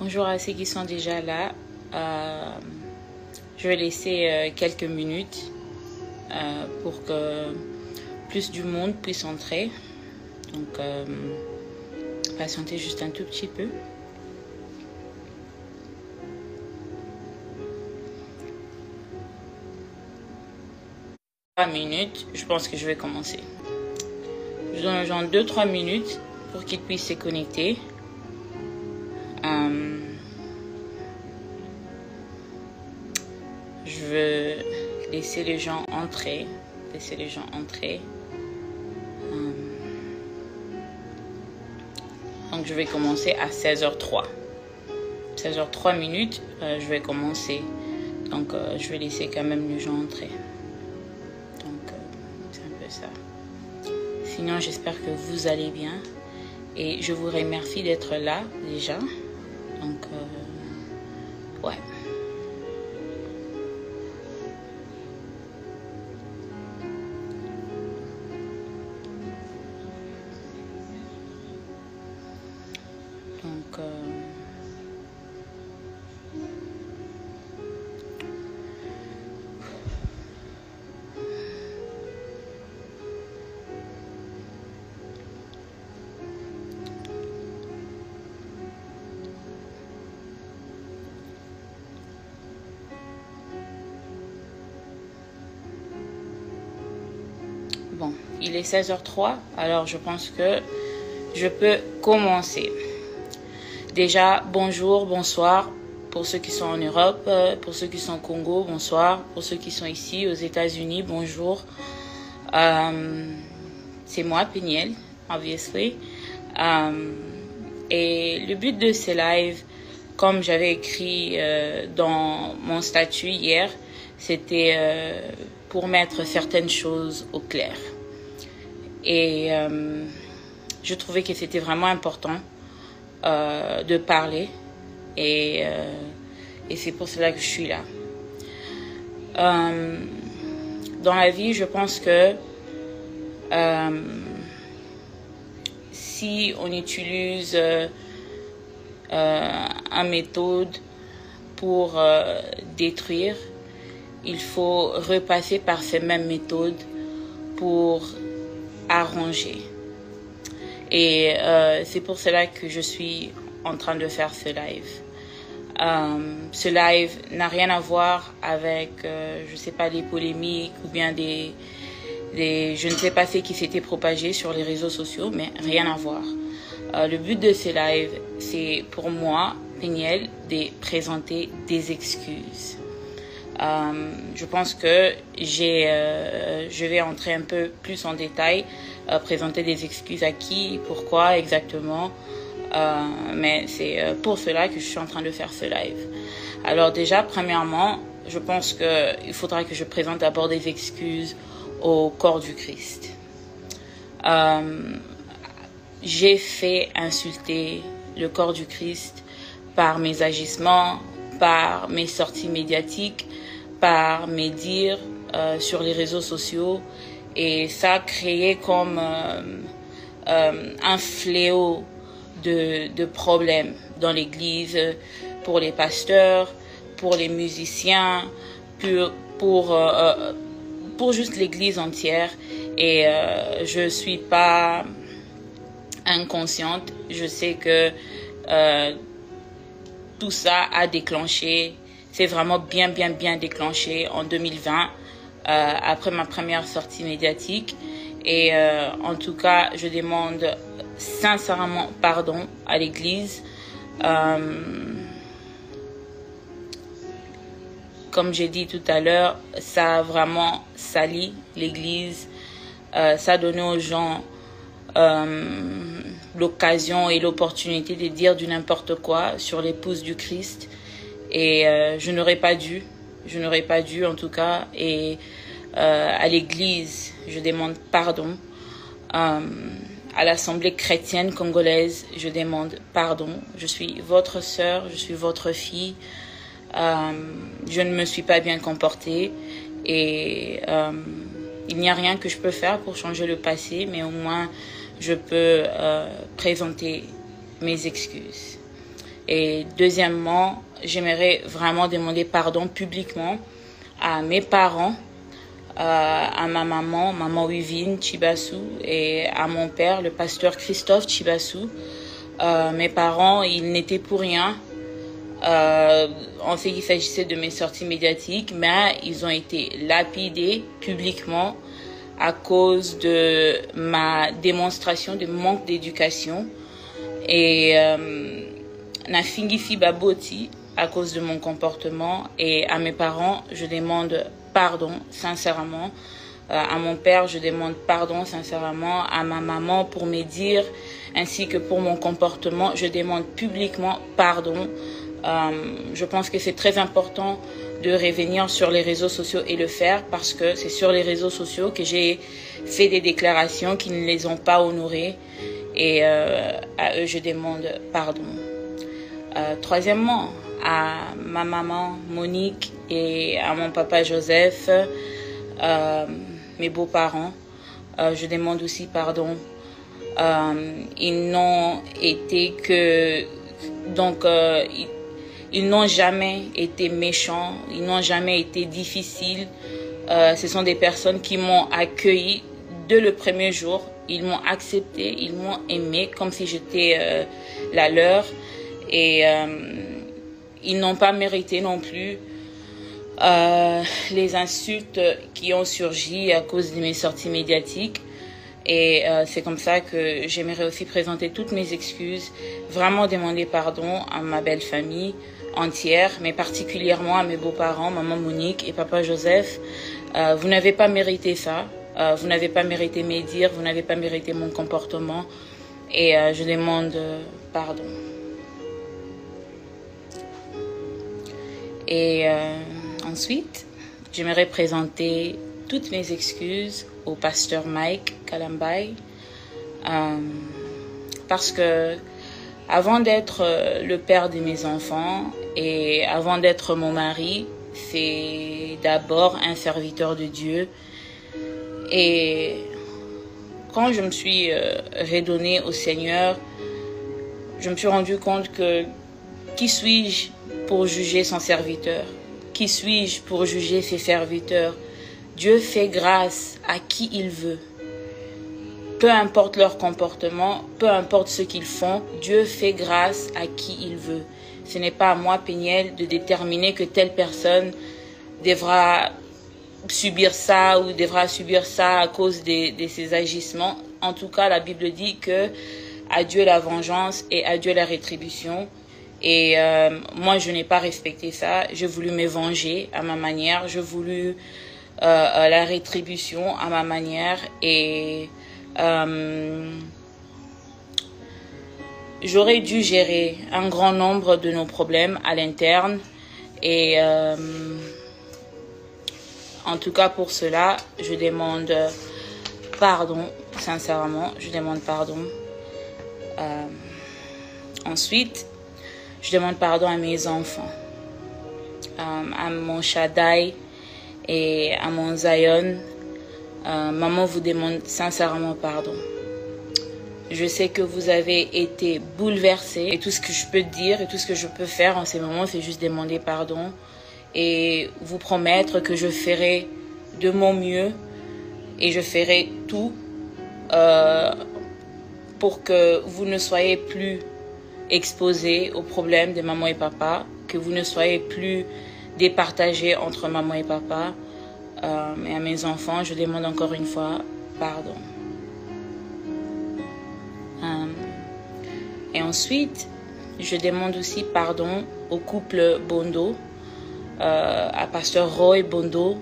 Bonjour à ceux qui sont déjà là. Je vais laisser quelques minutes pour que plus du monde puisse entrer. Donc, patientez juste un tout petit peu. Minutes, je pense que je vais commencer. Je donne genre 2-3 minutes pour qu'ils puissent se connecter. Je veux laisser les gens entrer. Donc je vais commencer à 16h03. 16h03 minutes, je vais commencer. Donc je vais laisser quand même les gens entrer. Donc c'est un peu ça. Sinon j'espère que vous allez bien. Et je vous remercie d'être là déjà. Donc ouais. Donc bon, il est 16h03, alors je pense que je peux commencer. Déjà, bonjour, bonsoir pour ceux qui sont en Europe, pour ceux qui sont au Congo, bonsoir. Pour ceux qui sont ici aux États-Unis, bonjour. C'est moi, Peniel, obviously. Et le but de ces lives, comme j'avais écrit dans mon statut hier, c'était pour mettre certaines choses au clair. Et je trouvais que c'était vraiment important de parler et c'est pour cela que je suis là. Dans la vie, je pense que si on utilise une méthode pour détruire, il faut repasser par ces mêmes méthodes pour arranger. Et c'est pour cela que je suis en train de faire ce live. Ce live n'a rien à voir avec, je sais pas, des polémiques ou bien des je ne sais pas ce qui s'était propagé sur les réseaux sociaux, mais rien à voir. Le but de ce live, c'est pour moi, Peniel, de présenter des excuses. Je pense que je vais entrer un peu plus en détail, présenter des excuses à qui, pourquoi exactement, mais c'est pour cela que je suis en train de faire ce live. Alors déjà, premièrement, je pense qu'il faudra que je présente d'abord des excuses au corps du Christ. J'ai fait insulter le corps du Christ par mes agissements, par mes sorties médiatiques, par mes dires sur les réseaux sociaux, et ça a créé comme un fléau de problèmes dans l'église, pour les pasteurs, pour les musiciens, pour juste l'église entière. Et je suis pas inconsciente, je sais que tout ça a déclenché, c'est vraiment bien déclenché en 2020, après ma première sortie médiatique. Et en tout cas, je demande sincèrement pardon à l'église. Comme j'ai dit tout à l'heure, ça a vraiment sali l'église. Ça a donné aux gens l'occasion et l'opportunité de dire du n'importe quoi sur l'épouse du Christ. Et je n'aurais pas dû en tout cas. Et à l'église, je demande pardon. À l'Assemblée chrétienne congolaise, je demande pardon. Je suis votre sœur, je suis votre fille. Je ne me suis pas bien comportée et il n'y a rien que je peux faire pour changer le passé, mais au moins je peux présenter mes excuses. Et deuxièmement, j'aimerais vraiment demander pardon publiquement à mes parents, à ma maman Wivine Chibassou, et à mon père, le pasteur Christophe Chibassou. Mes parents, ils n'étaient pour rien en ce qui s'agissait de mes sorties médiatiques, mais ils ont été lapidés publiquement à cause de ma démonstration de manque d'éducation. Et Nafingifi Baboti à cause de mon comportement. Et à mes parents, je demande pardon sincèrement. À mon père, je demande pardon sincèrement. À ma maman pour mes dires ainsi que pour mon comportement, je demande publiquement pardon. Je pense que c'est très important de revenir sur les réseaux sociaux et le faire, parce que c'est sur les réseaux sociaux que j'ai fait des déclarations qui ne les ont pas honorées, et à eux je demande pardon. Troisièmement, à ma maman Monique et à mon papa Joseph, mes beaux-parents, je demande aussi pardon. Ils n'ont été que... Donc, ils n'ont jamais été méchants, ils n'ont jamais été difficiles. Ce sont des personnes qui m'ont accueilli dès le premier jour. Ils m'ont accepté, ils m'ont aimé comme si j'étais la leur. Et ils n'ont pas mérité non plus les insultes qui ont surgi à cause de mes sorties médiatiques. Et c'est comme ça que j'aimerais aussi présenter toutes mes excuses, vraiment demander pardon à ma belle famille entière, mais particulièrement à mes beaux-parents, maman Monique et papa Joseph. Vous n'avez pas mérité ça, vous n'avez pas mérité mes dires, vous n'avez pas mérité mon comportement, et je demande pardon. Et ensuite, j'aimerais présenter toutes mes excuses au pasteur Mike Kalambay, parce que avant d'être le père de mes enfants et avant d'être mon mari, c'est d'abord un serviteur de Dieu. Et quand je me suis redonnée au Seigneur, je me suis rendu compte que qui suis-je pour juger son serviteur? Qui suis-je pour juger ses serviteurs? Dieu fait grâce à qui il veut. Peu importe leur comportement, peu importe ce qu'ils font, Dieu fait grâce à qui il veut. Ce n'est pas à moi, Péniel, de déterminer que telle personne devra subir ça ou devra subir ça à cause de ses agissements. En tout cas, la Bible dit que à Dieu la vengeance et à Dieu la rétribution. Et moi, je n'ai pas respecté ça. J'ai voulu me venger à ma manière. J'ai voulu la rétribution à ma manière. Et j'aurais dû gérer un grand nombre de nos problèmes à l'interne. Et en tout cas, pour cela, je demande pardon, sincèrement. Je demande pardon. Ensuite, je demande pardon à mes enfants, à mon Shaddai et à mon Zion. Maman vous demande sincèrement pardon. Je sais que vous avez été bouleversés et tout ce que je peux dire et tout ce que je peux faire en ces moments, c'est juste demander pardon et vous promettre que je ferai de mon mieux et je ferai tout pour que vous ne soyez plus exposés aux problèmes de maman et papa, que vous ne soyez plus départagés entre maman et papa. Et à mes enfants, je demande encore une fois pardon. Et ensuite, je demande aussi pardon au couple Bondo, à pasteur Roy Bondo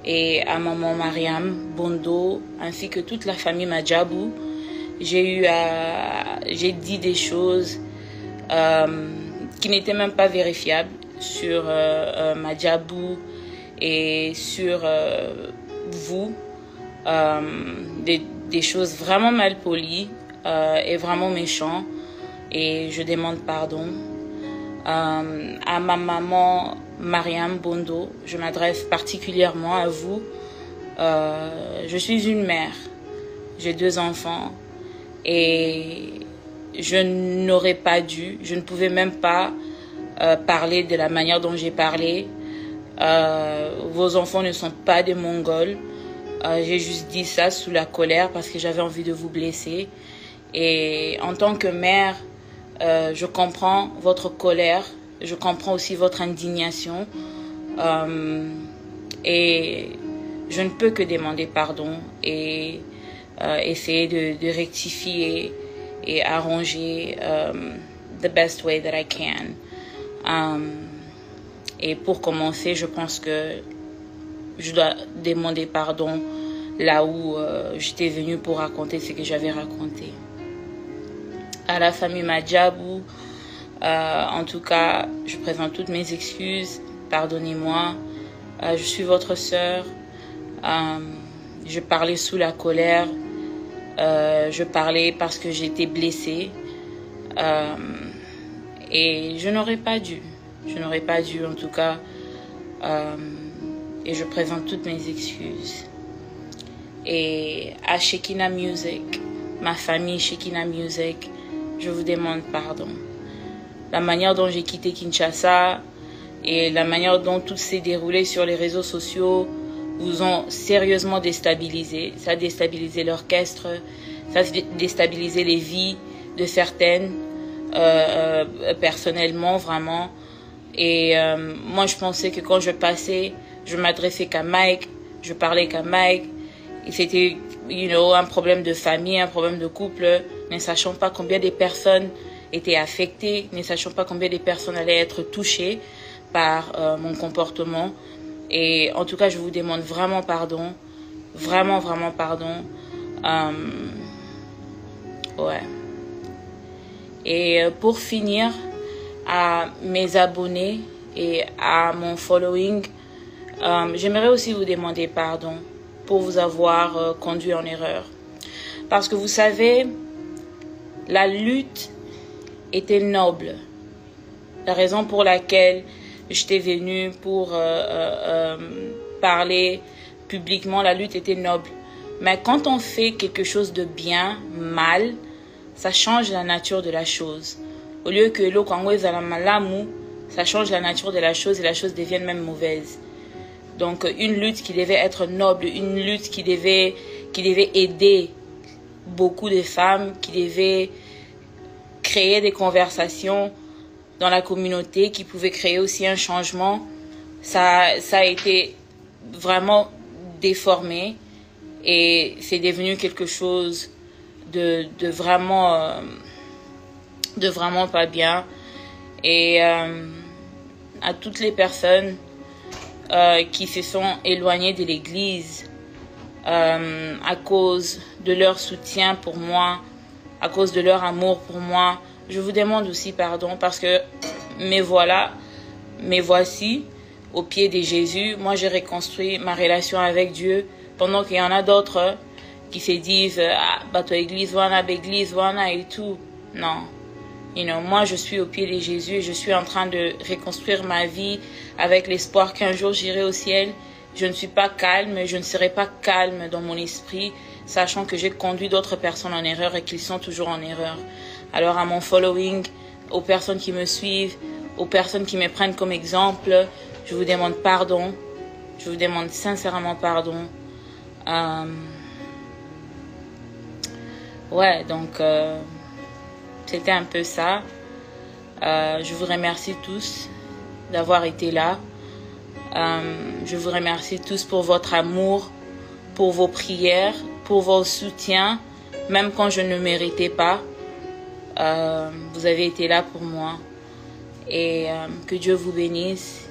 et à maman Mariam Bondo, ainsi que toute la famille Madjabou. J'ai dit des choses qui n'étaient même pas vérifiables sur Madjabou et sur vous, des choses vraiment mal polies et vraiment méchantes, et je demande pardon. À ma maman Mariam Bondo, je m'adresse particulièrement à vous. Je suis une mère, j'ai 2 enfants, et je n'aurais pas dû, je ne pouvais même pas parler de la manière dont j'ai parlé. Vos enfants ne sont pas des Mongols. J'ai juste dit ça sous la colère parce que j'avais envie de vous blesser. Et en tant que mère, je comprends votre colère, je comprends aussi votre indignation. Et je ne peux que demander pardon et essayer de rectifier et arranger the best way that I can. Et pour commencer, je pense que je dois demander pardon là où j'étais venue pour raconter ce que j'avais raconté. À la famille Madjabou, en tout cas, je présente toutes mes excuses. Pardonnez-moi. Je suis votre sœur. Je parlais sous la colère. Je parlais parce que j'étais blessée. Et je n'aurais pas dû. Je n'aurais pas dû, en tout cas. Et je présente toutes mes excuses. Et à Shekinah Music, ma famille Shekinah Music, je vous demande pardon. La manière dont j'ai quitté Kinshasa et la manière dont tout s'est déroulé sur les réseaux sociaux vous ont sérieusement déstabilisé. Ça a déstabilisé l'orchestre, ça a déstabilisé les vies de certaines, personnellement, vraiment. Et moi, je pensais que quand je passais, je m'adressais qu'à Mike, je parlais qu'à Mike. Et c'était, un problème de famille, un problème de couple, ne sachant pas combien de personnes étaient affectées, ne sachant pas combien de personnes allaient être touchées par mon comportement. Et en tout cas, je vous demande vraiment pardon. Vraiment, vraiment pardon. Ouais. Et pour finir, à mes abonnés et à mon following, j'aimerais aussi vous demander pardon pour vous avoir conduit en erreur. Parce que vous savez, la lutte était noble. La raison pour laquelle j'étais venue pour parler publiquement, la lutte était noble. Mais quand on fait quelque chose de bien, mal, ça change la nature de la chose. Au lieu que l'eau kangweza la malamu, ça change la nature de la chose et la chose devient même mauvaise. Donc une lutte qui devait être noble, une lutte qui devait aider beaucoup de femmes, qui devait créer des conversations dans la communauté, qui pouvait créer aussi un changement, ça a été vraiment déformé et c'est devenu quelque chose de vraiment pas bien. Et à toutes les personnes qui se sont éloignées de l'église à cause de leur soutien pour moi, à cause de leur amour pour moi, je vous demande aussi pardon parce que me voici au pied de Jésus. Moi, j'ai reconstruit ma relation avec Dieu pendant qu'il y en a d'autres qui se disent bateau église wana et tout. Non. Moi, je suis au pied de Jésus et je suis en train de reconstruire ma vie avec l'espoir qu'un jour j'irai au ciel. Je ne suis pas calme, je ne serai pas calme dans mon esprit, sachant que j'ai conduit d'autres personnes en erreur et qu'ils sont toujours en erreur. Alors à mon following, aux personnes qui me suivent, aux personnes qui me prennent comme exemple, je vous demande pardon. Je vous demande sincèrement pardon. Ouais, donc c'était un peu ça. Je vous remercie tous d'avoir été là. Je vous remercie tous pour votre amour, pour vos prières, pour vos soutiens, même quand je ne méritais pas. Vous avez été là pour moi. Et que Dieu vous bénisse